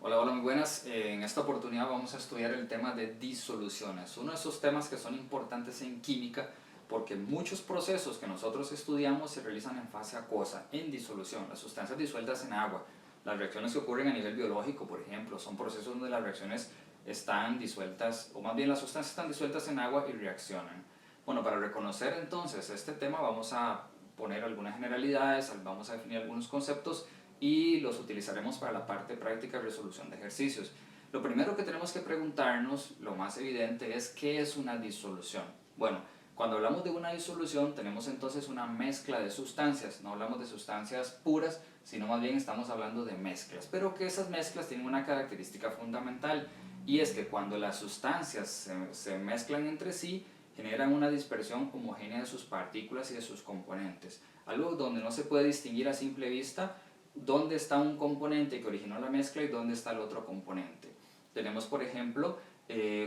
Hola, hola, muy buenas. En esta oportunidad vamos a estudiar el tema de disoluciones. Uno de esos temas que son importantes en química porque muchos procesos que nosotros estudiamos se realizan en fase acuosa, en disolución. Las sustancias disueltas en agua, las reacciones que ocurren a nivel biológico, por ejemplo, son procesos donde las reacciones están disueltas, o más bien las sustancias están disueltas en agua y reaccionan. Bueno, para reconocer entonces este tema vamos a poner algunas generalidades, vamos a definir algunos conceptos y los utilizaremos para la parte práctica de resolución de ejercicios. Lo primero que tenemos que preguntarnos, lo más evidente, es ¿qué es una disolución? Bueno, cuando hablamos de una disolución tenemos entonces una mezcla de sustancias, no hablamos de sustancias puras, sino más bien estamos hablando de mezclas, pero que esas mezclas tienen una característica fundamental y es que cuando las sustancias se mezclan entre sí, generan una dispersión homogénea de sus partículas y de sus componentes, algo donde no se puede distinguir a simple vista dónde está un componente que originó la mezcla y dónde está el otro componente. Tenemos, por ejemplo,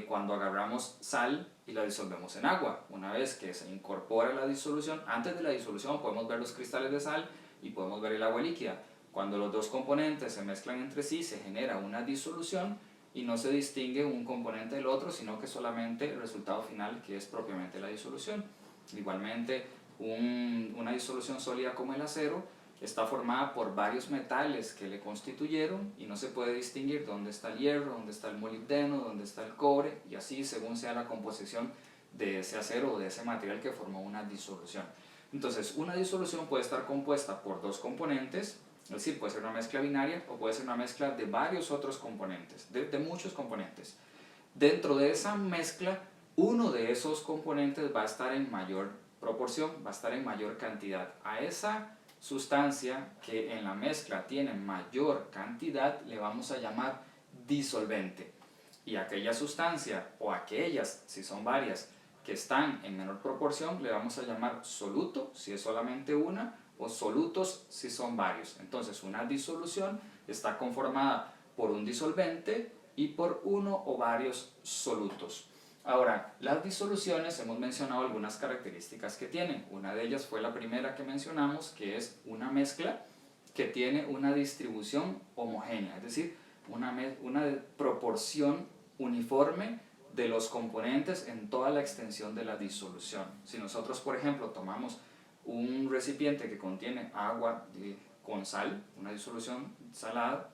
cuando agarramos sal y la disolvemos en agua. Una vez que se incorpora la disolución, antes de la disolución podemos ver los cristales de sal y podemos ver el agua líquida. Cuando los dos componentes se mezclan entre sí, se genera una disolución y no se distingue un componente del otro, sino que solamente el resultado final, que es propiamente la disolución. Igualmente, una disolución sólida como el acero está formada por varios metales que le constituyeron y no se puede distinguir dónde está el hierro, dónde está el molibdeno, dónde está el cobre, y así según sea la composición de ese acero o de ese material que formó una disolución. Entonces, una disolución puede estar compuesta por dos componentes, es decir, puede ser una mezcla binaria o puede ser una mezcla de varios otros componentes, de muchos componentes. Dentro de esa mezcla, uno de esos componentes va a estar en mayor proporción, va a estar en mayor cantidad. A esa sustancia que en la mezcla tiene mayor cantidad le vamos a llamar disolvente. Y aquella sustancia, o aquellas, si son varias, que están en menor proporción, le vamos a llamar soluto, si es solamente una, o solutos si son varios. Entonces, una disolución está conformada por un disolvente y por uno o varios solutos. Ahora, las disoluciones, hemos mencionado algunas características que tienen. Una de ellas fue la primera que mencionamos, que es una mezcla que tiene una distribución homogénea, es decir, una proporción uniforme de los componentes en toda la extensión de la disolución. Si nosotros, por ejemplo, tomamos un recipiente que contiene agua con sal, una disolución salada,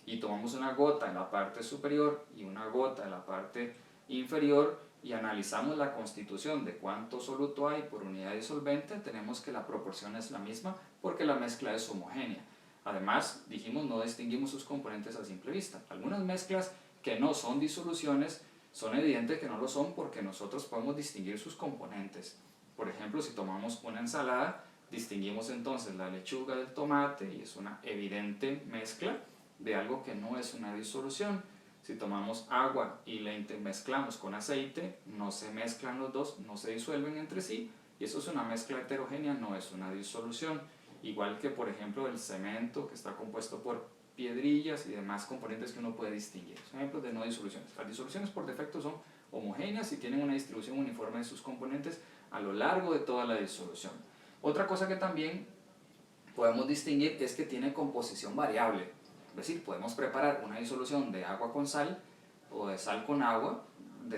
y tomamos una gota en la parte superior y una gota en la parte inferior y analizamos la constitución de cuánto soluto hay por unidad disolvente, tenemos que la proporción es la misma porque la mezcla es homogénea. Además, dijimos, no distinguimos sus componentes a simple vista. Algunas mezclas que no son disoluciones son evidentes que no lo son porque nosotros podemos distinguir sus componentes. Por ejemplo, si tomamos una ensalada, distinguimos entonces la lechuga del tomate y es una evidente mezcla de algo que no es una disolución. Si tomamos agua y la mezclamos con aceite, no se mezclan los dos, no se disuelven entre sí, y eso es una mezcla heterogénea, no es una disolución. Igual que, por ejemplo, el cemento, que está compuesto por piedrillas y demás componentes que uno puede distinguir. Son ejemplos de no disoluciones. Las disoluciones por defecto son homogéneas y tienen una distribución uniforme de sus componentes a lo largo de toda la disolución. Otra cosa que también podemos distinguir es que tiene composición variable. Es decir, podemos preparar una disolución de agua con sal o de sal con agua,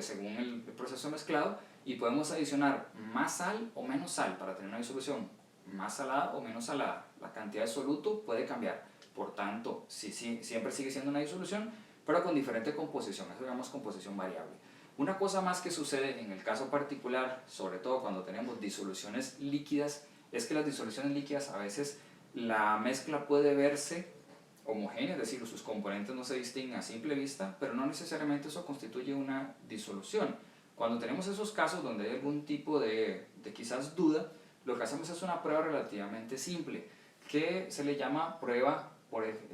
según el proceso mezclado, y podemos adicionar más sal o menos sal para tener una disolución más salada o menos salada. La cantidad de soluto puede cambiar. Por tanto, siempre sigue siendo una disolución, pero con diferente composición. Eso llamamos composición variable. Una cosa más que sucede en el caso particular, sobre todo cuando tenemos disoluciones líquidas, es que las disoluciones líquidas a veces la mezcla puede verse homogénea, es decir, sus componentes no se distinguen a simple vista, pero no necesariamente eso constituye una disolución. Cuando tenemos esos casos donde hay algún tipo de quizás duda, lo que hacemos es una prueba relativamente simple, que se le llama prueba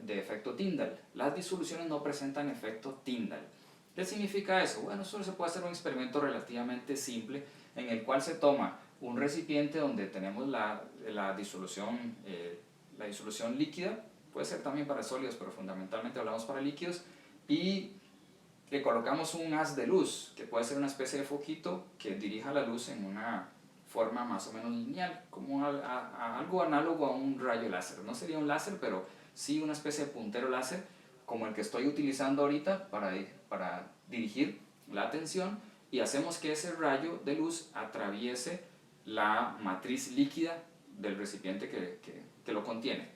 de efecto Tyndall. Las disoluciones no presentan efecto Tyndall. ¿Qué significa eso? Bueno, solo se puede hacer un experimento relativamente simple en el cual se toma un recipiente donde tenemos la disolución líquida, puede ser también para sólidos, pero fundamentalmente hablamos para líquidos, y le colocamos un haz de luz, que puede ser una especie de foquito que dirija la luz en una forma más o menos lineal, como algo análogo a un rayo láser. No sería un láser, pero sí una especie de puntero láser como el que estoy utilizando ahorita para dirigir la atención, y hacemos que ese rayo de luz atraviese la matriz líquida del recipiente que lo contiene.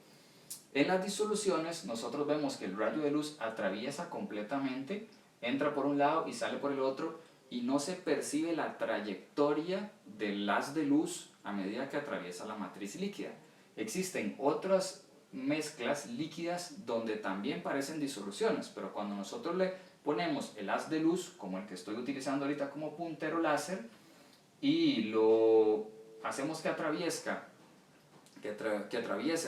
En las disoluciones nosotros vemos que el rayo de luz atraviesa completamente, entra por un lado y sale por el otro, y no se percibe la trayectoria del haz de luz a medida que atraviesa la matriz líquida. Existen otras mezclas líquidas donde también parecen disoluciones, pero cuando nosotros le ponemos el haz de luz, como el que estoy utilizando ahorita como puntero láser, y lo hacemos que atraviese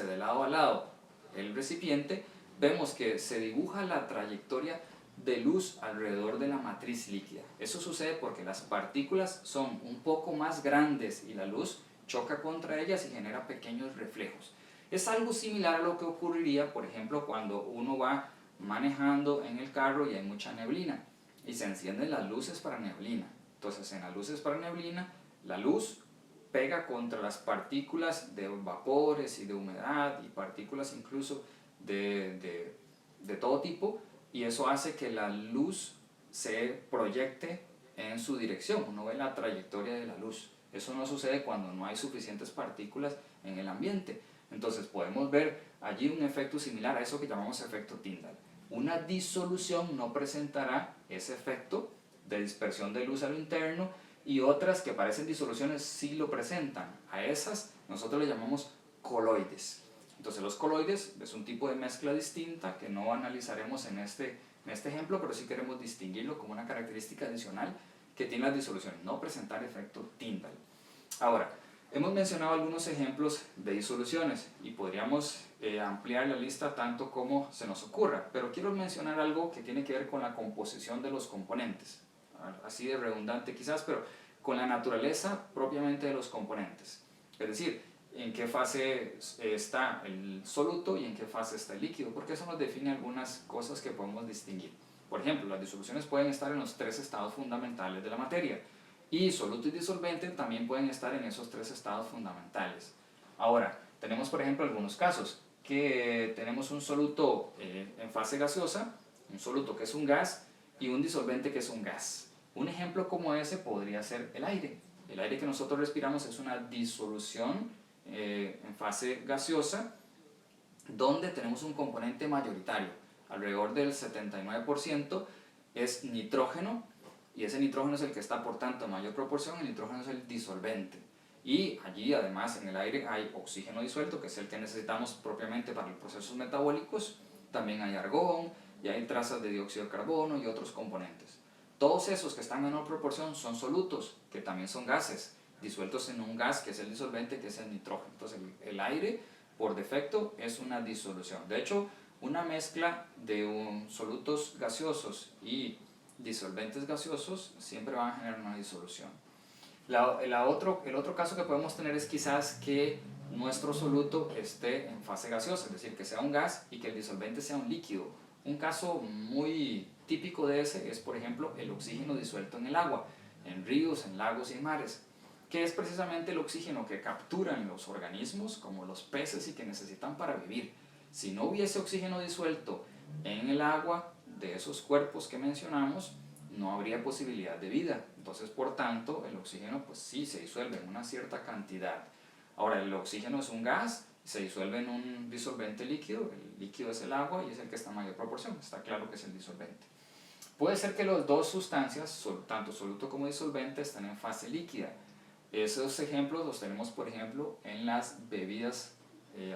de lado a lado el recipiente, vemos que se dibuja la trayectoria de luz alrededor de la matriz líquida. Eso sucede porque las partículas son un poco más grandes y la luz choca contra ellas y genera pequeños reflejos. Es algo similar a lo que ocurriría, por ejemplo, cuando uno va manejando en el carro y hay mucha neblina y se encienden las luces para neblina. Entonces, en las luces para neblina, la luz pega contra las partículas de vapores y de humedad y partículas incluso de todo tipo, y eso hace que la luz se proyecte en su dirección. Uno ve la trayectoria de la luz. Eso no sucede cuando no hay suficientes partículas en el ambiente. Entonces podemos ver allí un efecto similar a eso que llamamos efecto Tyndall. Una disolución no presentará ese efecto de dispersión de luz a lo interno, y otras que parecen disoluciones sí lo presentan. A esas nosotros le llamamos coloides. Entonces los coloides es un tipo de mezcla distinta que no analizaremos en este ejemplo, pero sí queremos distinguirlo como una característica adicional que tiene las disoluciones, no presentar efecto Tyndall. Ahora, hemos mencionado algunos ejemplos de disoluciones y podríamos ampliar la lista tanto como se nos ocurra, pero quiero mencionar algo que tiene que ver con la composición de los componentes. Así de redundante quizás, pero con la naturaleza propiamente de los componentes. Es decir, en qué fase está el soluto y en qué fase está el líquido, porque eso nos define algunas cosas que podemos distinguir. Por ejemplo, las disoluciones pueden estar en los tres estados fundamentales de la materia, y soluto y disolvente también pueden estar en esos tres estados fundamentales. Ahora, tenemos por ejemplo algunos casos que tenemos un soluto en fase gaseosa, un soluto que es un gas y un disolvente que es un gas. Un ejemplo como ese podría ser el aire. El aire que nosotros respiramos es una disolución en fase gaseosa, donde tenemos un componente mayoritario, alrededor del 79% es nitrógeno, y ese nitrógeno es el que está aportando en mayor proporción. El nitrógeno es el disolvente, y allí además en el aire hay oxígeno disuelto, que es el que necesitamos propiamente para los procesos metabólicos. También hay argón y hay trazas de dióxido de carbono y otros componentes. Todos esos que están en menor proporción son solutos, que también son gases, disueltos en un gas que es el disolvente, que es el nitrógeno. Entonces el aire por defecto es una disolución. De hecho, una mezcla de solutos gaseosos y disolventes gaseosos siempre van a generar una disolución. El otro caso que podemos tener es quizás que nuestro soluto esté en fase gaseosa, es decir, que sea un gas y que el disolvente sea un líquido. Un caso muy típico de ese es, por ejemplo, el oxígeno disuelto en el agua, en ríos, en lagos y en mares, que es precisamente el oxígeno que capturan los organismos, como los peces, y que necesitan para vivir. Si no hubiese oxígeno disuelto en el agua de esos cuerpos que mencionamos, no habría posibilidad de vida. Entonces, por tanto, el oxígeno pues sí se disuelve en una cierta cantidad. Ahora, el oxígeno es un gas, se disuelve en un disolvente líquido. El líquido es el agua y es el que está en mayor proporción, está claro que es el disolvente. Puede ser que las dos sustancias, tanto soluto como disolvente, estén en fase líquida. Esos ejemplos los tenemos, por ejemplo, en las bebidas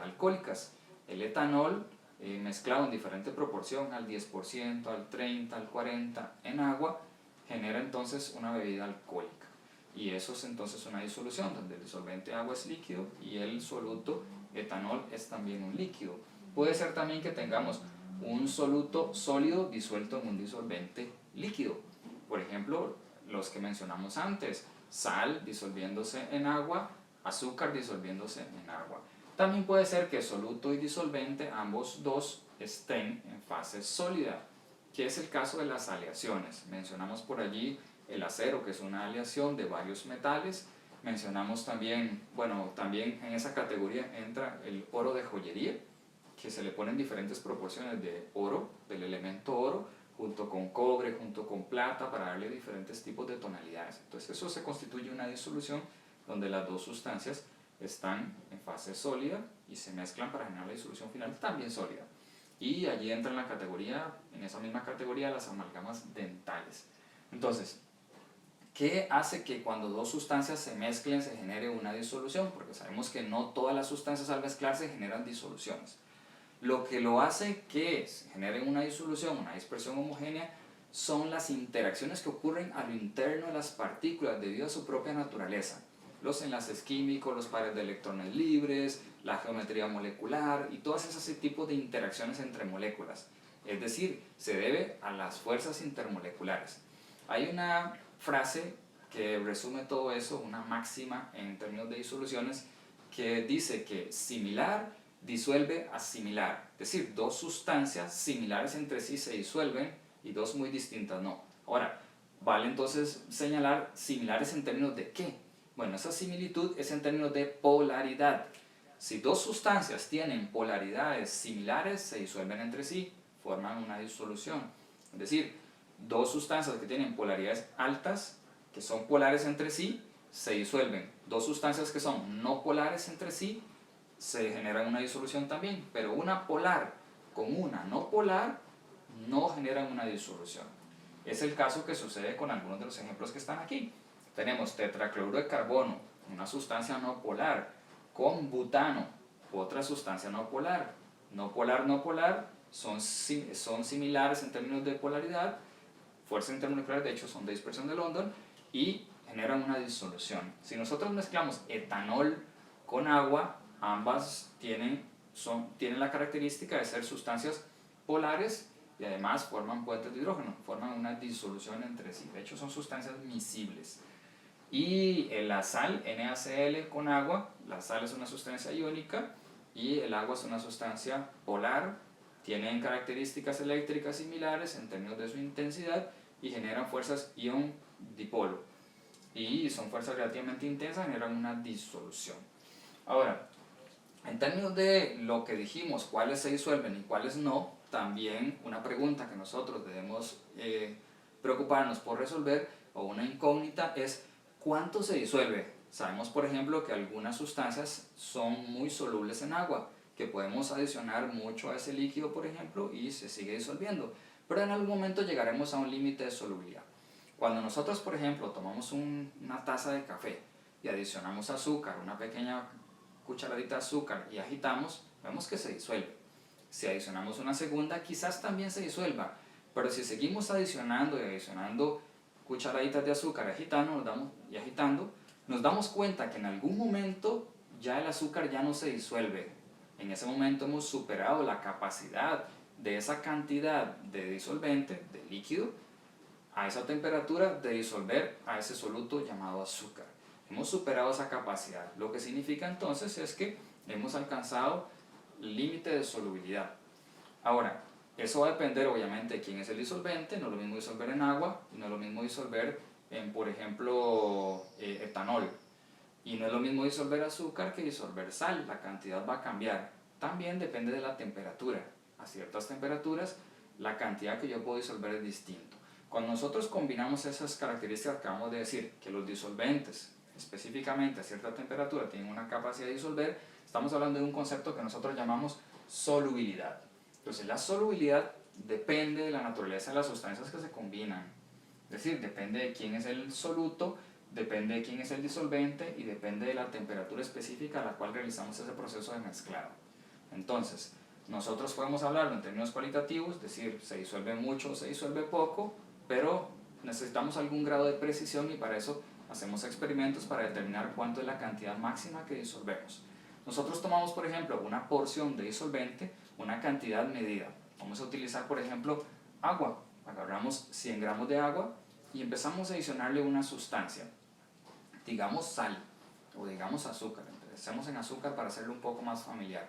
alcohólicas. El etanol mezclado en diferente proporción, al 10%, al 30%, al 40% en agua, genera entonces una bebida alcohólica. Y eso es entonces una disolución, donde el disolvente agua es líquido y el soluto etanol es también un líquido. Puede ser también que tengamos un soluto sólido disuelto en un disolvente líquido. Por ejemplo, los que mencionamos antes, sal disolviéndose en agua, azúcar disolviéndose en agua. También puede ser que soluto y disolvente, ambos dos, estén en fase sólida, que es el caso de las aleaciones. Mencionamos por allí el acero, que es una aleación de varios metales. Mencionamos también, bueno, también en esa categoría entra el oro de joyería, que se le ponen diferentes proporciones de oro, del elemento oro, junto con cobre, junto con plata, para darle diferentes tipos de tonalidades. Entonces eso se constituye una disolución donde las dos sustancias están en fase sólida y se mezclan para generar la disolución final también sólida. Y allí entra en la categoría, en esa misma categoría, las amalgamas dentales. Entonces, ¿qué hace que cuando dos sustancias se mezclen se genere una disolución? Porque sabemos que no todas las sustancias al mezclarse generan disoluciones. Lo que lo hace que se genere una disolución, una dispersión homogénea, son las interacciones que ocurren a lo interno de las partículas debido a su propia naturaleza. Los enlaces químicos, los pares de electrones libres, la geometría molecular y todos esos tipos de interacciones entre moléculas. Es decir, se debe a las fuerzas intermoleculares. Hay una frase que resume todo eso, una máxima en términos de disoluciones, que dice que similar disuelve a similar. Es decir, dos sustancias similares entre sí se disuelven y dos muy distintas no. Ahora, vale entonces señalar similares en términos de ¿qué? Bueno, esa similitud es en términos de polaridad. Si dos sustancias tienen polaridades similares, se disuelven entre sí, forman una disolución. Es decir, dos sustancias que tienen polaridades altas, que son polares entre sí, se disuelven. Dos sustancias que son no polares entre sí, se genera una disolución también, pero una polar con una no polar no generan una disolución. Es el caso que sucede con algunos de los ejemplos que están aquí. Tenemos tetracloruro de carbono, una sustancia no polar, con butano, otra sustancia no polar. No polar, no polar, son similares en términos de polaridad, fuerzas intermoleculares de hecho son de dispersión de London, y generan una disolución. Si nosotros mezclamos etanol con agua, ambas tienen la característica de ser sustancias polares y además forman puentes de hidrógeno, forman una disolución entre sí. De hecho, son sustancias miscibles. Y la sal, NaCl con agua, la sal es una sustancia iónica y el agua es una sustancia polar, tienen características eléctricas similares en términos de su intensidad y generan fuerzas ion-dipolo. Y son fuerzas relativamente intensas, generan una disolución. Ahora, en términos de lo que dijimos, cuáles se disuelven y cuáles no, también una pregunta que nosotros debemos preocuparnos por resolver, o una incógnita, es ¿cuánto se disuelve? Sabemos, por ejemplo, que algunas sustancias son muy solubles en agua, que podemos adicionar mucho a ese líquido, por ejemplo, y se sigue disolviendo, pero en algún momento llegaremos a un límite de solubilidad. Cuando nosotros, por ejemplo, tomamos una taza de café y adicionamos azúcar, una pequeña cucharadita de azúcar, y agitamos, vemos que se disuelve. Si adicionamos una segunda, quizás también se disuelva, pero si seguimos adicionando y adicionando cucharaditas de azúcar agitando, nos damos cuenta que en algún momento ya el azúcar ya no se disuelve. En ese momento hemos superado la capacidad de esa cantidad de disolvente, de líquido, a esa temperatura de disolver a ese soluto llamado azúcar. Hemos superado esa capacidad, lo que significa entonces es que hemos alcanzado el límite de solubilidad. Ahora, eso va a depender obviamente de quién es el disolvente. No es lo mismo disolver en agua y no es lo mismo disolver en, por ejemplo, etanol. Y no es lo mismo disolver azúcar que disolver sal, la cantidad va a cambiar. También depende de la temperatura. A ciertas temperaturas la cantidad que yo puedo disolver es distinto. Cuando nosotros combinamos esas características que acabamos de decir, que los disolventes específicamente a cierta temperatura tienen una capacidad de disolver, estamos hablando de un concepto que nosotros llamamos solubilidad. Entonces la solubilidad depende de la naturaleza de las sustancias que se combinan. Es decir, depende de quién es el soluto, depende de quién es el disolvente y depende de la temperatura específica a la cual realizamos ese proceso de mezclado. Entonces, nosotros podemos hablarlo en términos cualitativos, es decir, se disuelve mucho o se disuelve poco, pero necesitamos algún grado de precisión y para eso hacemos experimentos para determinar cuánto es la cantidad máxima que disolvemos. Nosotros tomamos, por ejemplo, una porción de disolvente, una cantidad medida. Vamos a utilizar, por ejemplo, agua. Agarramos 100 gramos de agua y empezamos a adicionarle una sustancia, digamos sal o digamos azúcar. Empecemos en azúcar para hacerlo un poco más familiar.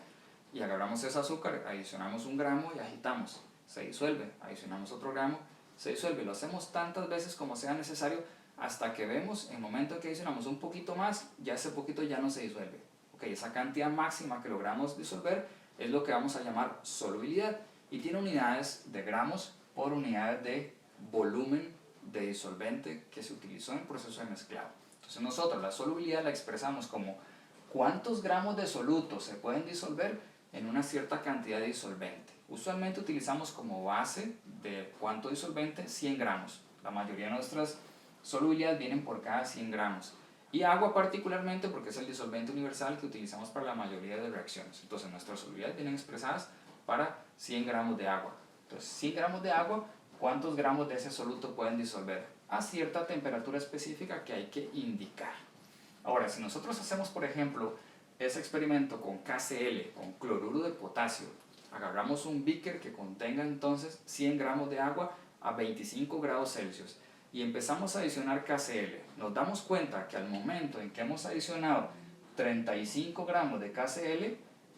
Y agarramos ese azúcar, adicionamos 1 gramo y agitamos. Se disuelve. Adicionamos otro gramo, se disuelve. Lo hacemos tantas veces como sea necesario hasta que vemos, en el momento en que adicionamos un poquito más, ya ese poquito ya no se disuelve. Okay, esa cantidad máxima que logramos disolver es lo que vamos a llamar solubilidad y tiene unidades de gramos por unidades de volumen de disolvente que se utilizó en el proceso de mezclado. Entonces nosotros la solubilidad la expresamos como cuántos gramos de soluto se pueden disolver en una cierta cantidad de disolvente. Usualmente utilizamos como base de cuánto disolvente 100 gramos. La mayoría de nuestras solubilidades vienen por cada 100 gramos. Y agua particularmente porque es el disolvente universal que utilizamos para la mayoría de reacciones. Entonces nuestras solubilidades vienen expresadas para 100 gramos de agua. Entonces 100 gramos de agua, ¿cuántos gramos de ese soluto pueden disolver? A cierta temperatura específica que hay que indicar. Ahora, si nosotros hacemos, por ejemplo, ese experimento con KCl, con cloruro de potasio, agarramos un beaker que contenga entonces 100 gramos de agua a 25 grados Celsius y empezamos a adicionar KCl. Nos damos cuenta que al momento en que hemos adicionado 35 gramos de KCl,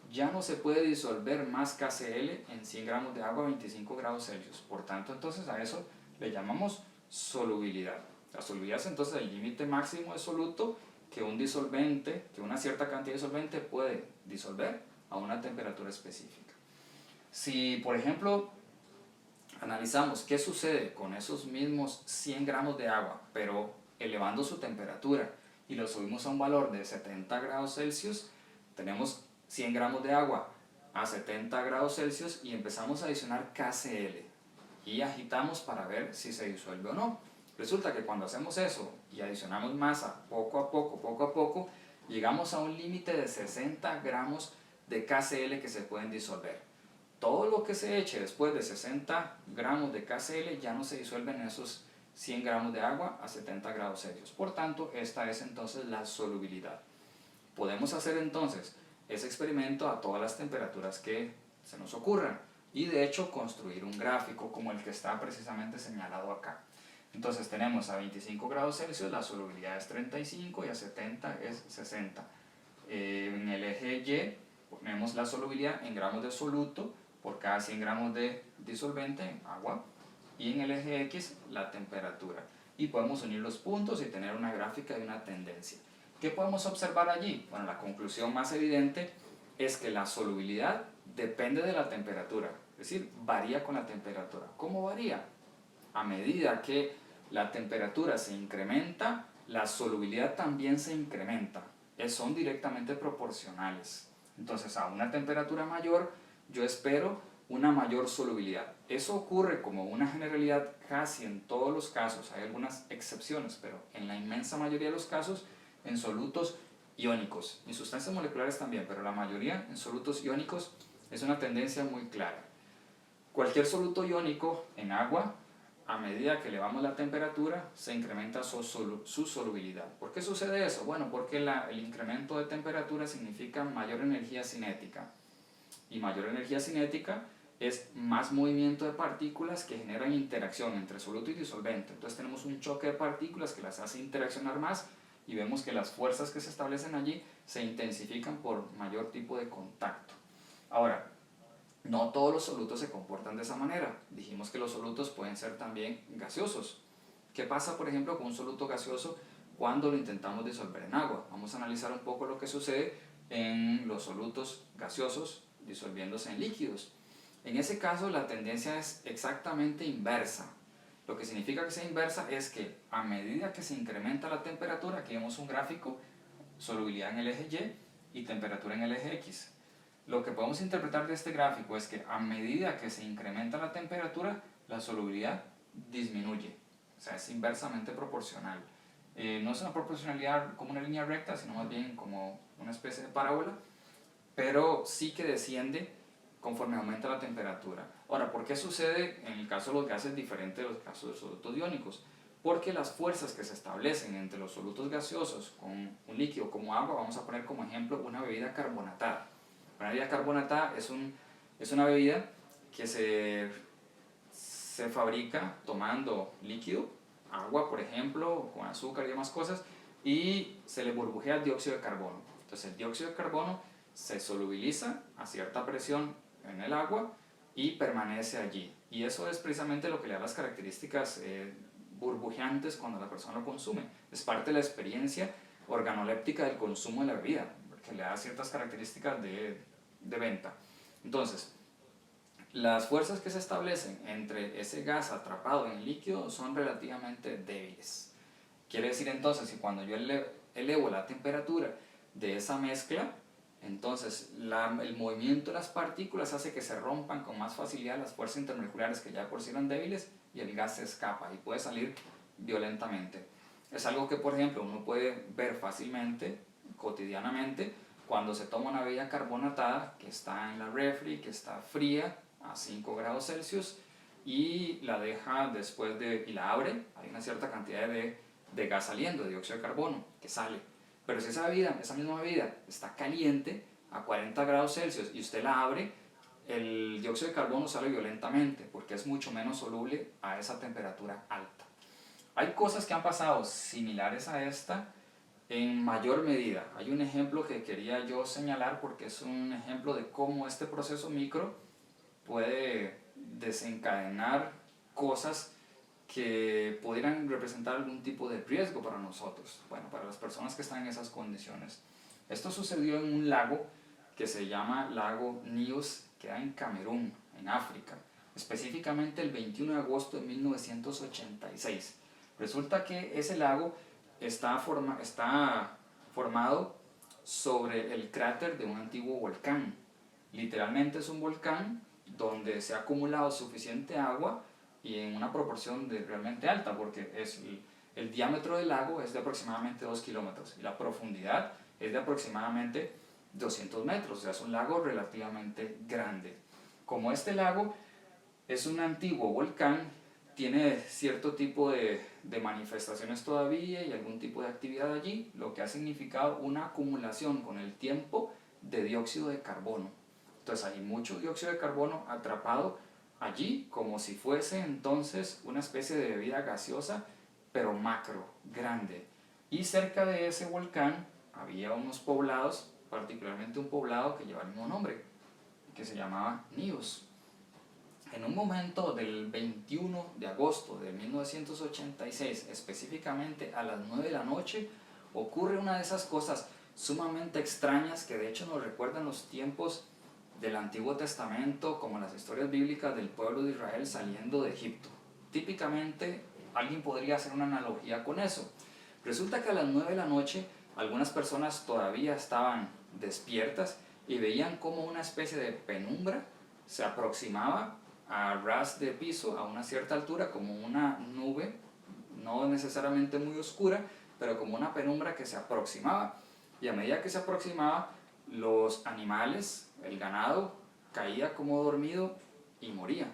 ya no se puede disolver más KCl en 100 gramos de agua a 25 grados Celsius. Por tanto, entonces a eso le llamamos solubilidad. La solubilidad es entonces el límite máximo de soluto que un disolvente, que una cierta cantidad de disolvente puede disolver a una temperatura específica. Si, por ejemplo, analizamos qué sucede con esos mismos 100 gramos de agua, pero elevando su temperatura y lo subimos a un valor de 70 grados Celsius, tenemos 100 gramos de agua a 70 grados Celsius y empezamos a adicionar KCl y agitamos para ver si se disuelve o no. Resulta que cuando hacemos eso y adicionamos masa poco a poco, llegamos a un límite de 60 gramos de KCl que se pueden disolver. Todo lo que se eche después de 60 gramos de KCl ya no se disuelve en esos 100 gramos de agua a 70 grados Celsius. Por tanto, esta es entonces la solubilidad. Podemos hacer entonces ese experimento a todas las temperaturas que se nos ocurran y de hecho construir un gráfico como el que está precisamente señalado acá. Entonces tenemos a 25 grados Celsius la solubilidad es 35 y a 70 es 60. En el eje Y ponemos la solubilidad en gramos de soluto por cada 100 gramos de disolvente, agua, y en el eje X la temperatura. Y podemos unir los puntos y tener una gráfica y una tendencia. ¿Qué podemos observar allí? Bueno, la conclusión más evidente es que la solubilidad depende de la temperatura, es decir, varía con la temperatura. ¿Cómo varía? A medida que la temperatura se incrementa, la solubilidad también se incrementa. Son directamente proporcionales. Entonces, a una temperatura mayor, yo espero una mayor solubilidad. Eso ocurre como una generalidad casi en todos los casos. Hay algunas excepciones, pero en la inmensa mayoría de los casos, en solutos iónicos. En sustancias moleculares también, pero la mayoría en solutos iónicos es una tendencia muy clara. Cualquier soluto iónico en agua, a medida que elevamos la temperatura, se incrementa su solubilidad. ¿Por qué sucede eso? Bueno, porque el incremento de temperatura significa mayor energía cinética. Y mayor energía cinética es más movimiento de partículas que generan interacción entre soluto y disolvente. Entonces tenemos un choque de partículas que las hace interaccionar más y vemos que las fuerzas que se establecen allí se intensifican por mayor tipo de contacto. Ahora, no todos los solutos se comportan de esa manera. Dijimos que los solutos pueden ser también gaseosos. ¿Qué pasa, por ejemplo, con un soluto gaseoso cuando lo intentamos disolver en agua? Vamos a analizar un poco lo que sucede en los solutos gaseosos disolviéndose en líquidos. En ese caso, la tendencia es exactamente inversa. Lo que significa que sea inversa es que a medida que se incrementa la temperatura, aquí vemos un gráfico, solubilidad en el eje Y y temperatura en el eje X. Lo que podemos interpretar de este gráfico es que a medida que se incrementa la temperatura, la solubilidad disminuye. O sea, es inversamente proporcional. No es una proporcionalidad como una línea recta, sino más bien como una especie de parábola, pero sí que desciende conforme aumenta la temperatura. Ahora, ¿por qué sucede en el caso de los gases diferente de los casos de solutos iónicos? Porque las fuerzas que se establecen entre los solutos gaseosos con un líquido como agua, vamos a poner como ejemplo una bebida carbonatada. Una bebida carbonatada es una bebida que se fabrica tomando líquido, agua por ejemplo, con azúcar y demás cosas, y se le burbujea dióxido de carbono. Entonces el dióxido de carbono se solubiliza a cierta presión en el agua y permanece allí. Y eso es precisamente lo que le da las características burbujeantes cuando la persona lo consume. Es parte de la experiencia organoléptica del consumo de la bebida, que le da ciertas características de venta. Entonces, las fuerzas que se establecen entre ese gas atrapado en el líquido son relativamente débiles. Quiere decir entonces que cuando yo elevo la temperatura de esa mezcla, entonces el movimiento de las partículas hace que se rompan con más facilidad las fuerzas intermoleculares que ya de por sí eran débiles y el gas se escapa y puede salir violentamente. Es algo que, por ejemplo, uno puede ver fácilmente, cotidianamente, cuando se toma una bebida carbonatada que está en la refri, que está fría a 5 grados Celsius y la deja y la abre, hay una cierta cantidad de gas saliendo, de dióxido de carbono, que sale. Pero si esa misma bebida está caliente a 40 grados Celsius y usted la abre, el dióxido de carbono sale violentamente porque es mucho menos soluble a esa temperatura alta. Hay cosas que han pasado similares a esta en mayor medida. Hay un ejemplo que quería yo señalar porque es un ejemplo de cómo este proceso micro puede desencadenar cosas que pudieran representar algún tipo de riesgo para nosotros, bueno, para las personas que están en esas condiciones. Esto sucedió en un lago que se llama lago Nyos, que queda en Camerún, en África, específicamente el 21 de agosto de 1986. Resulta que ese lago está formado sobre el cráter de un antiguo volcán. Literalmente es un volcán donde se ha acumulado suficiente agua y en una proporción realmente alta, porque el diámetro del lago es de aproximadamente 2 kilómetros y la profundidad es de aproximadamente 200 metros, o sea, es un lago relativamente grande. Como este lago es un antiguo volcán, tiene cierto tipo de manifestaciones todavía y algún tipo de actividad allí, lo que ha significado una acumulación con el tiempo de dióxido de carbono. Entonces hay mucho dióxido de carbono atrapado allí, como si fuese entonces una especie de bebida gaseosa, pero macro, grande. Y cerca de ese volcán había unos poblados, particularmente un poblado que lleva el mismo nombre, que se llamaba Nyos. En un momento del 21 de agosto de 1986, específicamente a las 9 de la noche, ocurre una de esas cosas sumamente extrañas que de hecho nos recuerdan los tiempos del Antiguo Testamento, como las historias bíblicas del pueblo de Israel saliendo de Egipto. Típicamente alguien podría hacer una analogía con eso. Resulta que a las 9 de la noche algunas personas todavía estaban despiertas y veían como una especie de penumbra se aproximaba a ras de piso, a una cierta altura, como una nube, no necesariamente muy oscura, pero como una penumbra que se aproximaba. Y a medida que se aproximaba, los animales, el ganado, caía como dormido y moría.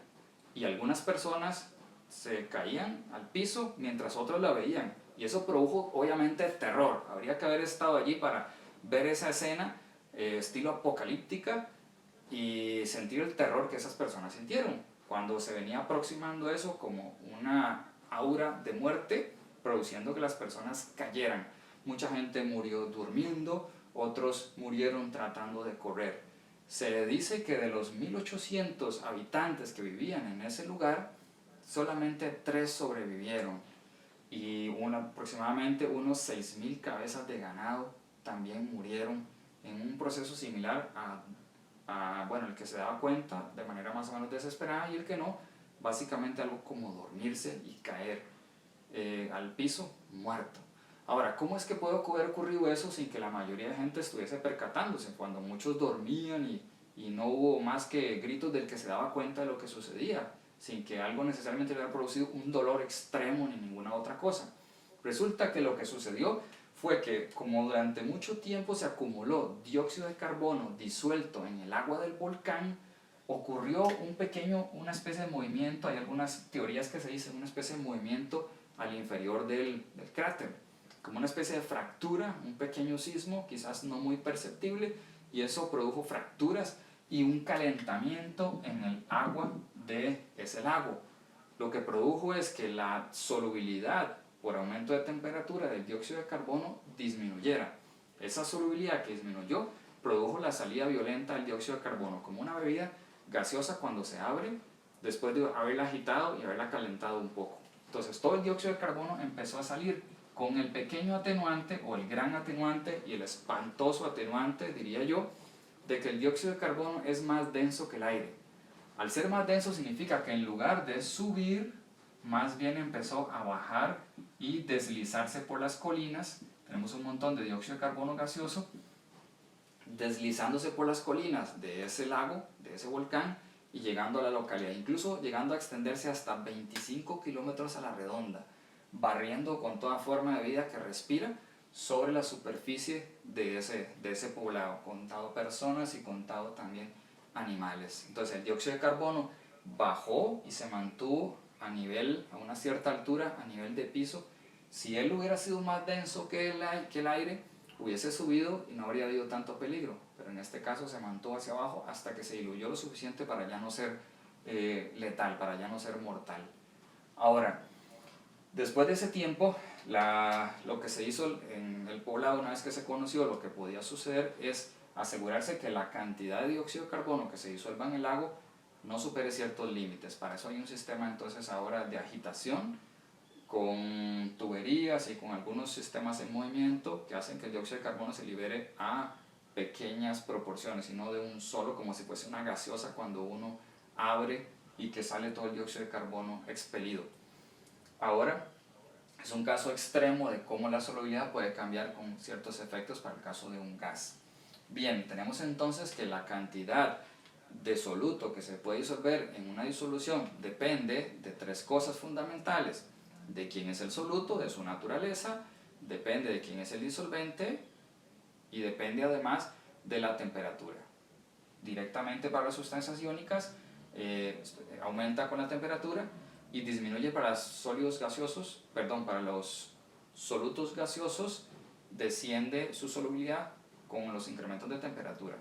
Y algunas personas se caían al piso mientras otros la veían. Y eso produjo obviamente terror. Habría que haber estado allí para ver esa escena estilo apocalíptica y sentir el terror que esas personas sintieron cuando se venía aproximando eso como una aura de muerte, produciendo que las personas cayeran. Mucha gente murió durmiendo, otros murieron tratando de correr. Se dice que de los 1800 habitantes que vivían en ese lugar, solamente 3 sobrevivieron y aproximadamente unos 6000 cabezas de ganado también murieron en un proceso similar bueno, el que se daba cuenta de manera más o menos desesperada y el que no, básicamente algo como dormirse y caer al piso muerto. Ahora, ¿cómo es que puede haber ocurrido eso sin que la mayoría de gente estuviese percatándose? Cuando muchos dormían y no hubo más que gritos del que se daba cuenta de lo que sucedía, sin que algo necesariamente le hubiera producido un dolor extremo ni ninguna otra cosa. Resulta que lo que sucedió fue que como durante mucho tiempo se acumuló dióxido de carbono disuelto en el agua del volcán, ocurrió una especie de movimiento, hay algunas teorías que se dicen, una especie de movimiento al inferior del cráter, como una especie de fractura, un pequeño sismo, quizás no muy perceptible, y eso produjo fracturas y un calentamiento en el agua de ese lago. Lo que produjo es que la solubilidad por aumento de temperatura del dióxido de carbono disminuyera. Esa solubilidad que disminuyó produjo la salida violenta del dióxido de carbono como una bebida gaseosa cuando se abre después de haberla agitado y haberla calentado un poco. Entonces todo el dióxido de carbono empezó a salir con el pequeño atenuante o el gran atenuante y el espantoso atenuante, diría yo, de que el dióxido de carbono es más denso que el aire. Al ser más denso significa que en lugar de subir, más bien empezó a bajar y deslizarse por las colinas. Tenemos un montón de dióxido de carbono gaseoso deslizándose por las colinas de ese lago, de ese volcán, y llegando a la localidad, incluso llegando a extenderse hasta 25 kilómetros a la redonda, barriendo con toda forma de vida que respira sobre la superficie de ese poblado, contado personas y contado también animales. Entonces el dióxido de carbono bajó y se mantuvo a una cierta altura, a nivel de piso. Si él hubiera sido más denso que el aire, hubiese subido y no habría habido tanto peligro, pero en este caso se mantuvo hacia abajo hasta que se diluyó lo suficiente para ya no ser letal, para ya no ser mortal. Ahora, después de ese tiempo, lo que se hizo en el poblado, una vez que se conoció lo que podía suceder, es asegurarse que la cantidad de dióxido de carbono que se disuelva en el lago no supere ciertos límites. Para eso hay un sistema entonces ahora de agitación, con tuberías y con algunos sistemas en movimiento que hacen que el dióxido de carbono se libere a pequeñas proporciones y no de un solo, como si fuese una gaseosa cuando uno abre y que sale todo el dióxido de carbono expelido. Ahora es un caso extremo de cómo la solubilidad puede cambiar con ciertos efectos para el caso de un gas. Bien, tenemos entonces que la cantidad de soluto que se puede disolver en una disolución depende de tres cosas fundamentales: de quién es el soluto, de su naturaleza, depende de quién es el disolvente y depende además de la temperatura. Directamente para las sustancias iónicas aumenta con la temperatura y disminuye para sólidos gaseosos, para los solutos gaseosos desciende su solubilidad con los incrementos de temperatura.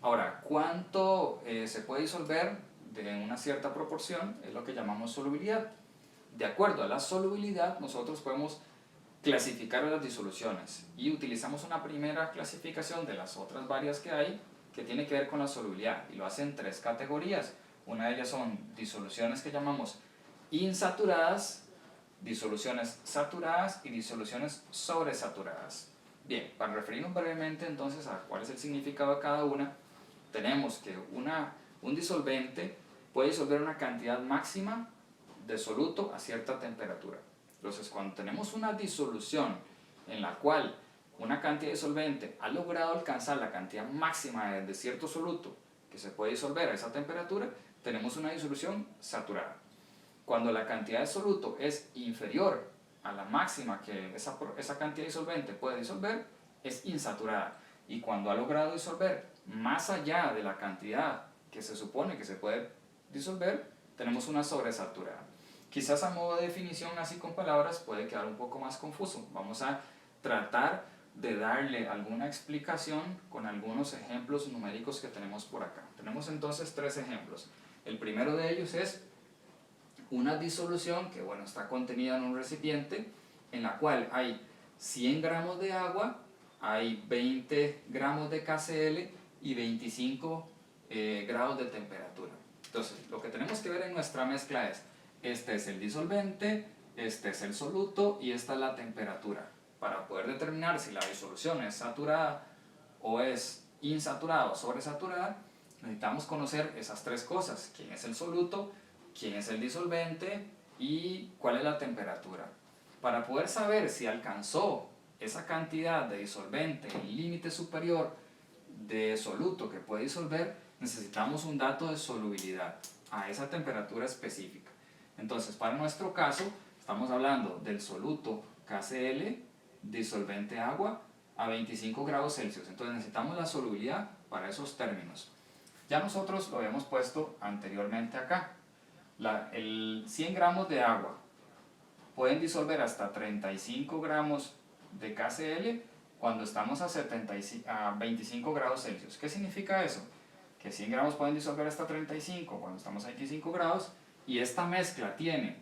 Ahora, ¿cuánto se puede disolver de una cierta proporción? Es lo que llamamos solubilidad. De acuerdo a la solubilidad, nosotros podemos clasificar las disoluciones y utilizamos una primera clasificación de las otras varias que hay que tiene que ver con la solubilidad y lo hace en tres categorías. Una de ellas son disoluciones que llamamos insaturadas, disoluciones saturadas y disoluciones sobresaturadas. Bien, para referirnos brevemente entonces a cuál es el significado de cada una, tenemos que un disolvente puede disolver una cantidad máxima de soluto a cierta temperatura. Entonces, cuando tenemos una disolución en la cual una cantidad de disolvente ha logrado alcanzar la cantidad máxima de cierto soluto que se puede disolver a esa temperatura, tenemos una disolución saturada. Cuando la cantidad de soluto es inferior a la máxima que esa cantidad de disolvente puede disolver, es insaturada. Y cuando ha logrado disolver más allá de la cantidad que se supone que se puede disolver, tenemos una sobresaturada. Quizás a modo de definición, así con palabras, puede quedar un poco más confuso. Vamos a tratar de darle alguna explicación con algunos ejemplos numéricos que tenemos por acá. Tenemos entonces tres ejemplos. El primero de ellos es una disolución que está contenida en un recipiente en la cual hay 100 gramos de agua, hay 20 gramos de KCl y 25 grados de temperatura. Entonces, lo que tenemos que ver en nuestra mezcla es: este es el disolvente, este es el soluto y esta es la temperatura. Para poder determinar si la disolución es saturada o es insaturada o sobresaturada, necesitamos conocer esas tres cosas: quién es el soluto, quién es el disolvente y cuál es la temperatura. Para poder saber si alcanzó esa cantidad de disolvente, el límite superior de soluto que puede disolver, necesitamos un dato de solubilidad a esa temperatura específica. Entonces, para nuestro caso, estamos hablando del soluto KCl, disolvente agua, a 25 grados Celsius. Entonces necesitamos la solubilidad para esos términos. Ya nosotros lo habíamos puesto anteriormente acá. El 100 gramos de agua pueden disolver hasta 35 gramos de KCl cuando estamos a 25 grados Celsius. ¿Qué significa eso? Que 100 gramos pueden disolver hasta 35 cuando estamos a 25 grados y esta mezcla tiene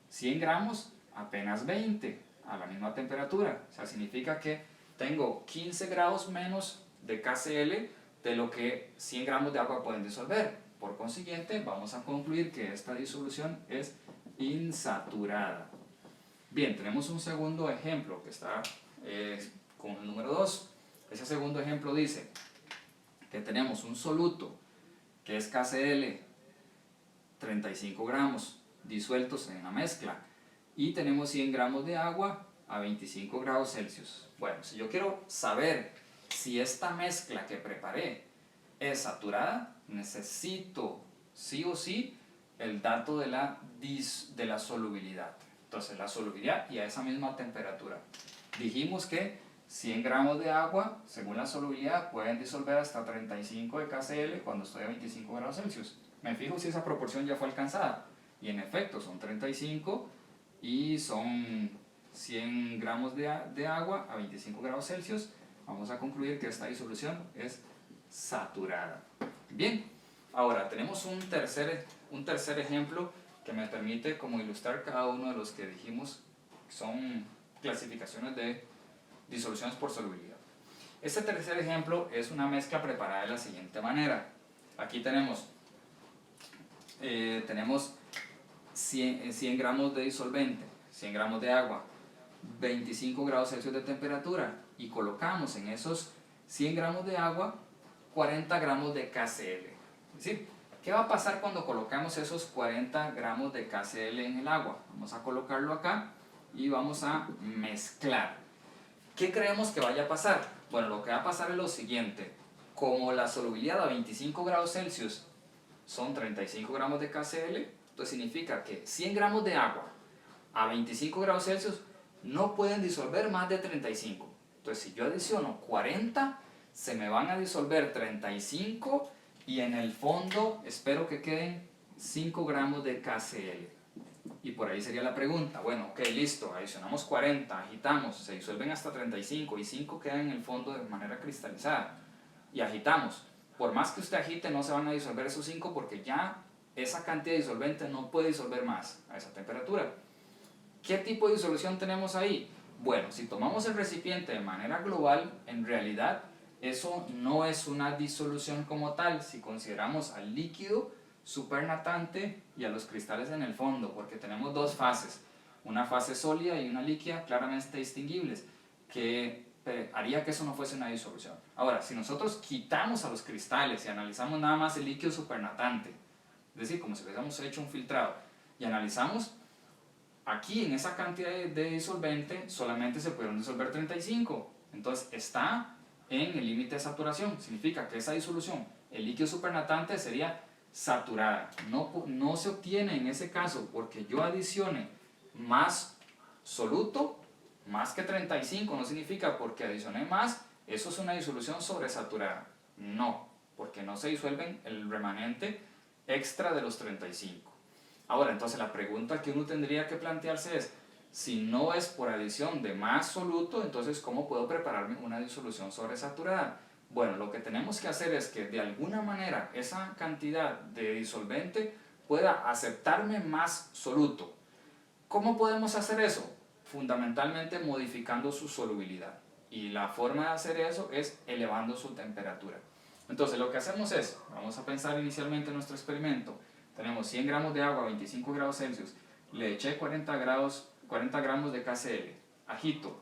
100 gramos apenas 20 a la misma temperatura. O sea, significa que tengo 15 grados menos de KCl de lo que 100 gramos de agua pueden disolver. Por consiguiente, vamos a concluir que esta disolución es insaturada. Bien, tenemos un segundo ejemplo que está con el número 2. Ese segundo ejemplo dice que tenemos un soluto que es KCl 35 gramos disueltos en la mezcla y tenemos 100 gramos de agua a 25 grados Celsius. Bueno, si yo quiero saber si esta mezcla que preparé es saturada, necesito sí o sí el dato de la solubilidad. Entonces la solubilidad y a esa misma temperatura. Dijimos que 100 gramos de agua, según la solubilidad, pueden disolver hasta 35 de KCl cuando estoy a 25 grados Celsius. Me fijo si esa proporción ya fue alcanzada. Y en efecto, son 35 y son 100 gramos de agua a 25 grados Celsius. Vamos a concluir que esta disolución es saturada. Bien, ahora tenemos un tercer ejemplo que me permite como ilustrar cada uno de los que dijimos son clasificaciones de disoluciones por solubilidad. Este tercer ejemplo es una mezcla preparada de la siguiente manera. Aquí tenemos 100 gramos de disolvente, 100 gramos de agua, 25 grados Celsius de temperatura y colocamos en esos 100 gramos de agua 40 gramos de KCl. Es decir, ¿qué va a pasar cuando colocamos esos 40 gramos de KCl en el agua? Vamos a colocarlo acá y vamos a mezclar. ¿Qué creemos que vaya a pasar? Bueno, lo que va a pasar es lo siguiente. Como la solubilidad a 25 grados Celsius son 35 gramos de KCl, entonces significa que 100 gramos de agua a 25 grados Celsius no pueden disolver más de 35. Entonces si yo adiciono 40, se me van a disolver 35 y en el fondo espero que queden 5 gramos de KCl. Y por ahí sería la pregunta, bueno, ok, listo, adicionamos 40, agitamos, se disuelven hasta 35 y 5 quedan en el fondo de manera cristalizada. Y agitamos. Por más que usted agite, no se van a disolver esos 5 porque ya esa cantidad de disolvente no puede disolver más a esa temperatura. ¿Qué tipo de disolución tenemos ahí? Bueno, si tomamos el recipiente de manera global, en realidad eso no es una disolución como tal si consideramos al líquido supernatante y a los cristales en el fondo, porque tenemos dos fases, una fase sólida y una líquida claramente distinguibles, que haría que eso no fuese una disolución. Ahora, si nosotros quitamos a los cristales y analizamos nada más el líquido supernatante, es decir, como si hubiésemos hecho un filtrado, y analizamos, aquí en esa cantidad de disolvente solamente se pudieron disolver 35, entonces está en el límite de saturación, significa que esa disolución, el líquido supernatante sería saturada, no se obtiene en ese caso porque yo adicione más soluto, más que 35, no significa porque adicioné más, eso es una disolución sobresaturada, no, porque no se disuelven el remanente extra de los 35. Ahora, entonces la pregunta que uno tendría que plantearse es, si no es por adición de más soluto, entonces ¿cómo puedo prepararme una disolución sobresaturada? Bueno, lo que tenemos que hacer es que de alguna manera esa cantidad de disolvente pueda aceptarme más soluto. ¿Cómo podemos hacer eso? Fundamentalmente modificando su solubilidad. Y la forma de hacer eso es elevando su temperatura. Entonces lo que hacemos es, vamos a pensar inicialmente en nuestro experimento, tenemos 100 gramos de agua a 25 grados Celsius, le eché 40 gramos de KCl, agito.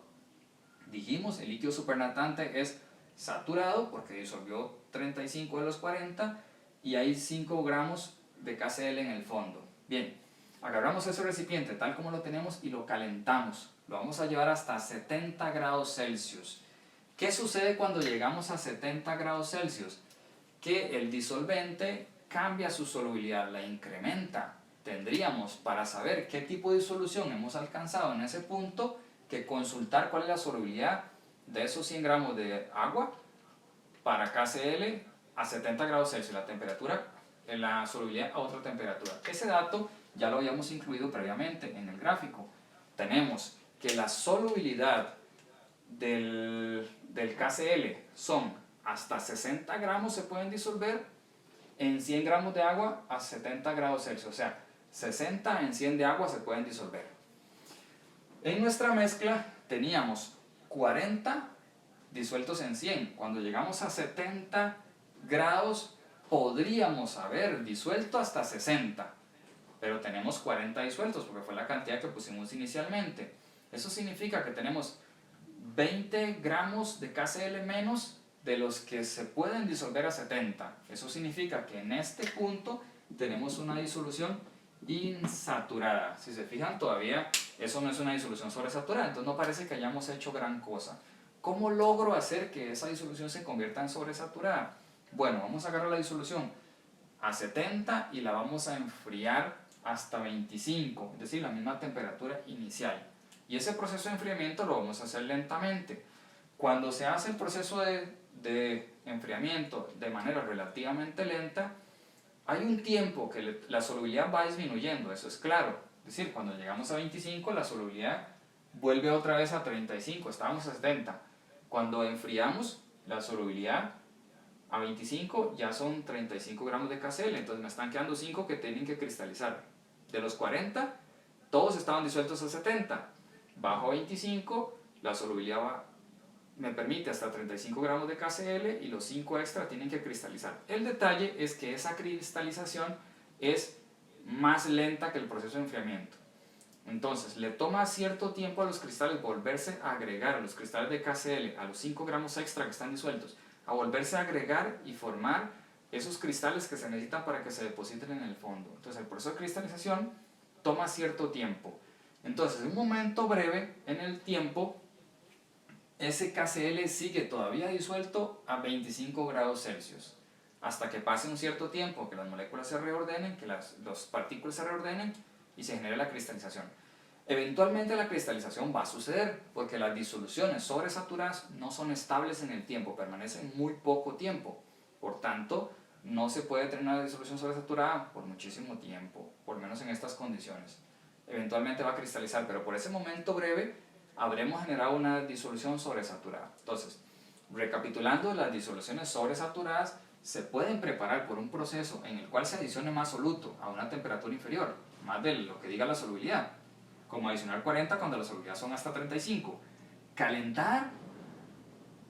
Dijimos, el líquido supernatante es saturado porque disolvió 35 de los 40 y hay 5 gramos de KCl en el fondo. Bien, agarramos ese recipiente tal como lo tenemos y lo calentamos. Lo vamos a llevar hasta 70 grados Celsius. ¿Qué sucede cuando llegamos a 70 grados Celsius? Que el disolvente cambia su solubilidad, la incrementa. Tendríamos, para saber qué tipo de disolución hemos alcanzado en ese punto, que consultar cuál es la solubilidad de esos 100 gramos de agua para KCl a 70 grados Celsius, la temperatura, la solubilidad a otra temperatura. Ese dato ya lo habíamos incluido previamente en el gráfico. Tenemos que la solubilidad del KCl son hasta 60 gramos se pueden disolver en 100 gramos de agua a 70 grados Celsius, o sea, 60 en 100 de agua se pueden disolver. En nuestra mezcla teníamos 40 disueltos en 100. Cuando llegamos a 70 grados podríamos haber disuelto hasta 60, pero tenemos 40 disueltos porque fue la cantidad que pusimos inicialmente. Eso significa que tenemos 20 gramos de KCl menos de los que se pueden disolver a 70. Eso significa que en este punto tenemos una disolución insaturada. Si se fijan, todavía eso no es una disolución sobresaturada, entonces no parece que hayamos hecho gran cosa. ¿Cómo logro hacer que esa disolución se convierta en sobresaturada? Bueno, vamos a agarrar la disolución a 70 y la vamos a enfriar hasta 25, es decir, la misma temperatura inicial. Y ese proceso de enfriamiento lo vamos a hacer lentamente. Cuando se hace el proceso de enfriamiento de manera relativamente lenta, hay un tiempo que la solubilidad va disminuyendo, eso es claro. Es decir, cuando llegamos a 25, la solubilidad vuelve otra vez a 35, estábamos a 70. Cuando enfriamos, la solubilidad a 25 ya son 35 gramos de KCl, entonces me están quedando 5 que tienen que cristalizar. De los 40, todos estaban disueltos a 70. Bajo a 25, la solubilidad me permite hasta 35 gramos de KCl y los 5 extra tienen que cristalizar. El detalle es que esa cristalización es más lenta que el proceso de enfriamiento. Entonces, le toma cierto tiempo a los cristales volverse a agregar, a los cristales de KCl, a los 5 gramos extra que están disueltos, a volverse a agregar y formar esos cristales que se necesitan para que se depositen en el fondo. Entonces, el proceso de cristalización toma cierto tiempo. Entonces, en un momento breve en el tiempo, ese KCl sigue todavía disuelto a 25 grados Celsius, hasta que pase un cierto tiempo, que las moléculas se reordenen, que las partículas se reordenen y se genere la cristalización. Eventualmente la cristalización va a suceder, porque las disoluciones sobresaturadas no son estables en el tiempo, permanecen muy poco tiempo. Por tanto, no se puede tener una disolución sobresaturada por muchísimo tiempo, por lo menos en estas condiciones. Eventualmente va a cristalizar, pero por ese momento breve habremos generado una disolución sobresaturada. Entonces, recapitulando, las disoluciones sobresaturadas se pueden preparar por un proceso en el cual se adicione más soluto a una temperatura inferior, más de lo que diga la solubilidad, como adicionar 40 cuando la solubilidad son hasta 35. Calentar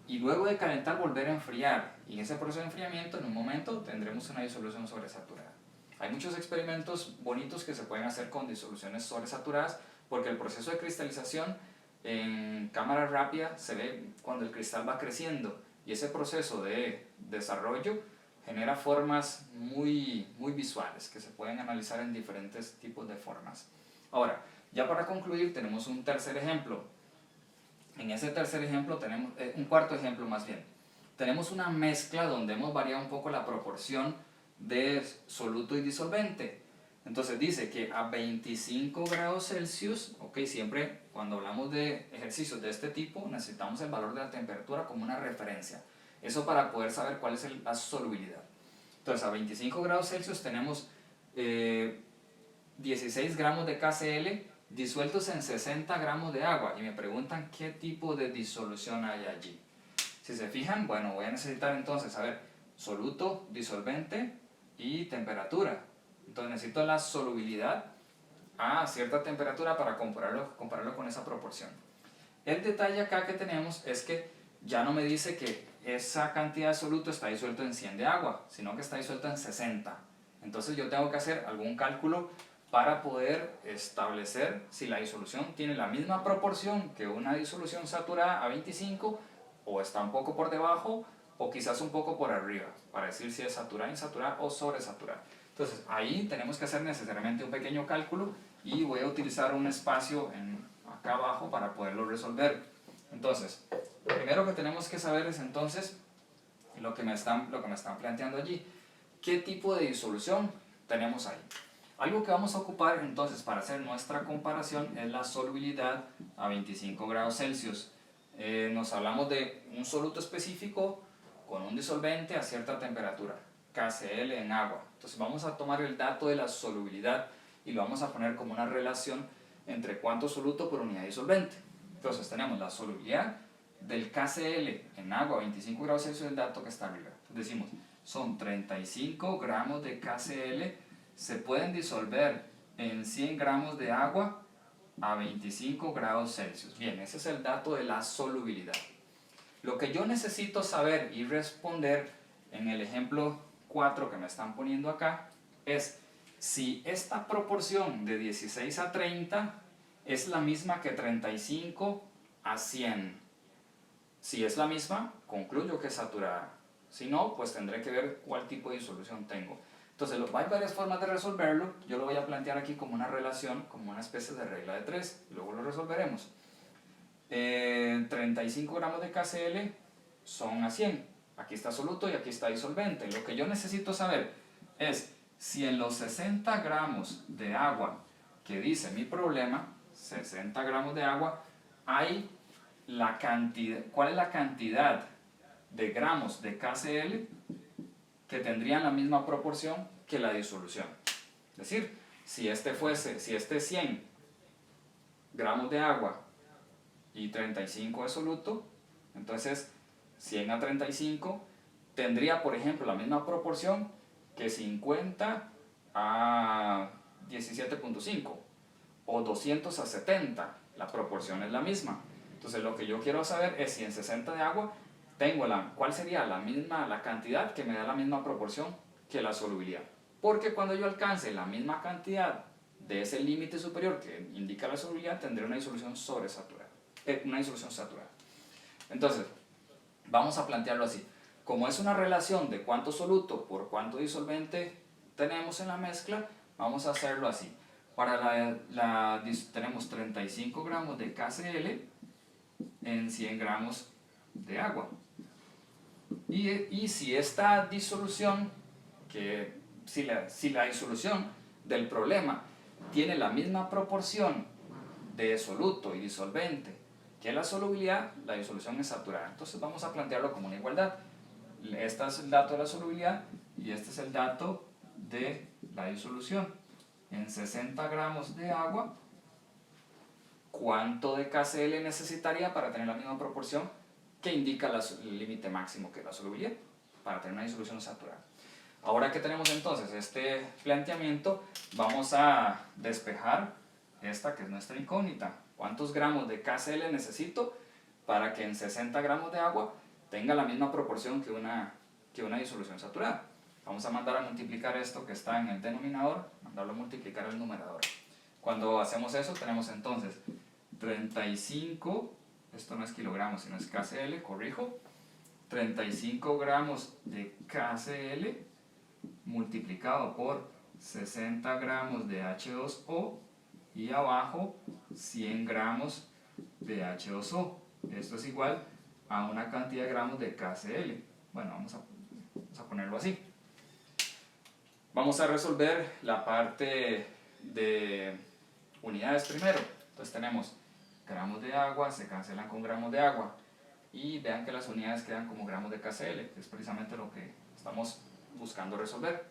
y luego de calentar volver a enfriar. Y en ese proceso de enfriamiento, en un momento, tendremos una disolución sobresaturada. Hay muchos experimentos bonitos que se pueden hacer con disoluciones sobresaturadas, porque el proceso de cristalización en cámara rápida se ve cuando el cristal va creciendo, y ese proceso de desarrollo genera formas muy visuales que se pueden analizar en diferentes tipos de formas. Ahora, ya para concluir, tenemos un tercer ejemplo. En ese tercer ejemplo tenemos, un cuarto ejemplo más bien, tenemos una mezcla donde hemos variado un poco la proporción de soluto y disolvente. Entonces dice que a 25 grados Celsius, ok, siempre cuando hablamos de ejercicios de este tipo necesitamos el valor de la temperatura como una referencia. Eso para poder saber cuál es la solubilidad. Entonces a 25 grados Celsius tenemos 16 gramos de KCl disueltos en 60 gramos de agua, y me preguntan qué tipo de disolución hay allí. Si se fijan, bueno, voy a necesitar entonces saber soluto, disolvente y temperatura. Entonces necesito la solubilidad a cierta temperatura para compararlo con esa proporción. El detalle acá que tenemos es que ya no me dice que esa cantidad de soluto está disuelto en 100 de agua, sino que está disuelto en 60. Entonces yo tengo que hacer algún cálculo para poder establecer si la disolución tiene la misma proporción que una disolución saturada a 25, o está un poco por debajo, o quizás un poco por arriba, para decir si es saturada, insaturada o sobresaturada. Entonces ahí tenemos que hacer necesariamente un pequeño cálculo, y voy a utilizar un espacio acá abajo para poderlo resolver. Entonces, lo primero que tenemos que saber es entonces lo que me están planteando allí. ¿Qué tipo de disolución tenemos ahí? Algo que vamos a ocupar entonces para hacer nuestra comparación es la solubilidad a 25 grados Celsius. Nos hablamos de un soluto específico con un disolvente a cierta temperatura, KCl en agua. Entonces vamos a tomar el dato de la solubilidad y lo vamos a poner como una relación entre cuánto soluto por unidad de disolvente. Entonces tenemos la solubilidad del KCl en agua a 25 grados Celsius, el dato que está arriba. Entonces decimos, son 35 gramos de KCl, se pueden disolver en 100 gramos de agua a 25 grados Celsius. Bien, ese es el dato de la solubilidad. Lo que yo necesito saber y responder en el ejemplo 4 que me están poniendo acá es si esta proporción de 16 a 30 es la misma que 35 a 100. Si es la misma, concluyo que es saturada. Si no, pues tendré que ver cuál tipo de disolución tengo. Entonces, hay varias formas de resolverlo. Yo lo voy a plantear aquí como una relación, como una especie de regla de 3. Luego lo resolveremos. 35 gramos de KCl son a 100. Aquí está soluto y aquí está disolvente. Lo que yo necesito saber es si en los 60 gramos de agua que dice mi problema, 60 gramos de agua, hay la cantidad, ¿cuál es la cantidad de gramos de KCl que tendrían la misma proporción que la disolución? Es decir, si este es 100 gramos de agua y 35 de soluto, entonces 100 a 35 tendría, por ejemplo, la misma proporción que 50 a 17.5 o 200 a 70, la proporción es la misma. Entonces lo que yo quiero saber es si en 60 de agua tengo cuál sería la cantidad que me da la misma proporción que la solubilidad. Porque cuando yo alcance la misma cantidad de ese límite superior que indica la solubilidad, tendré una disolución sobresaturada, una disolución saturada. Entonces, vamos a plantearlo así. Como es una relación de cuánto soluto por cuánto disolvente tenemos en la mezcla, vamos a hacerlo así. Tenemos 35 gramos de KCl en 100 gramos de agua. Y si esta disolución, si la disolución del problema tiene la misma proporción de soluto y disolvente que la solubilidad, la disolución es saturada. Entonces vamos a plantearlo como una igualdad. Este es el dato de la solubilidad y este es el dato de la disolución. En 60 gramos de agua, ¿cuánto de KCl necesitaría para tener la misma proporción que indica el límite máximo que es la solubilidad, para tener una disolución saturada? Ahora que tenemos entonces este planteamiento, vamos a despejar esta que es nuestra incógnita. ¿Cuántos gramos de KCl necesito para que en 60 gramos de agua tenga la misma proporción que una disolución saturada? Vamos a mandar a multiplicar esto que está en el denominador, mandarlo a multiplicar el numerador. Cuando hacemos eso tenemos entonces 35, esto no es kilogramos sino es KCl, corrijo, 35 gramos de KCl multiplicado por 60 gramos de H2O y abajo 100 gramos de H2O. Esto es igual a una cantidad de gramos de KCl. Bueno, vamos a ponerlo así. Vamos a resolver la parte de unidades primero. Entonces tenemos gramos de agua, se cancelan con gramos de agua. Y vean que las unidades quedan como gramos de KCl, que es precisamente lo que estamos buscando resolver.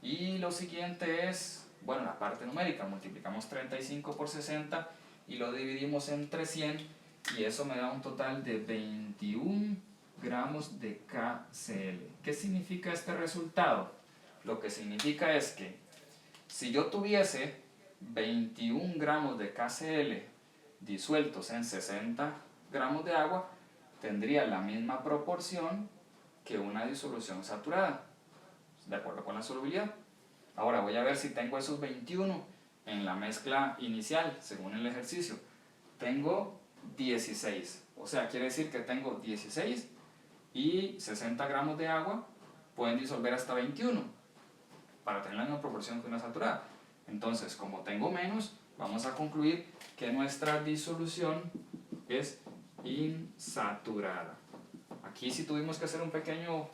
Y lo siguiente es, bueno, la parte numérica. Multiplicamos 35 por 60 y lo dividimos entre 100 y eso me da un total de 21 gramos de KCl. ¿Qué significa este resultado? Lo que significa es que si yo tuviese 21 gramos de KCl disueltos en 60 gramos de agua, tendría la misma proporción que una disolución saturada, de acuerdo con la solubilidad. Ahora voy a ver si tengo esos 21 en la mezcla inicial, según el ejercicio. Tengo 16, o sea, quiere decir que tengo 16 y 60 gramos de agua pueden disolver hasta 21 para tener la misma proporción que una saturada. Entonces, como tengo menos, vamos a concluir que nuestra disolución es insaturada. Aquí sí tuvimos que hacer un pequeño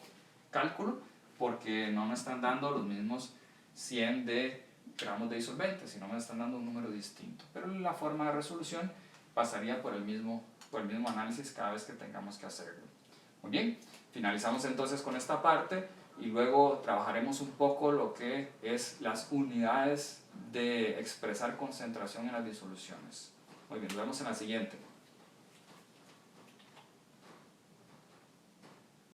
cálculo porque no me están dando los mismos 100 de gramos de disolvente, sino me están dando un número distinto. Pero la forma de resolución pasaría por el mismo análisis cada vez que tengamos que hacerlo. Muy bien, finalizamos entonces con esta parte y luego trabajaremos un poco lo que es las unidades de expresar concentración en las disoluciones. Muy bien, nos vemos en la siguiente.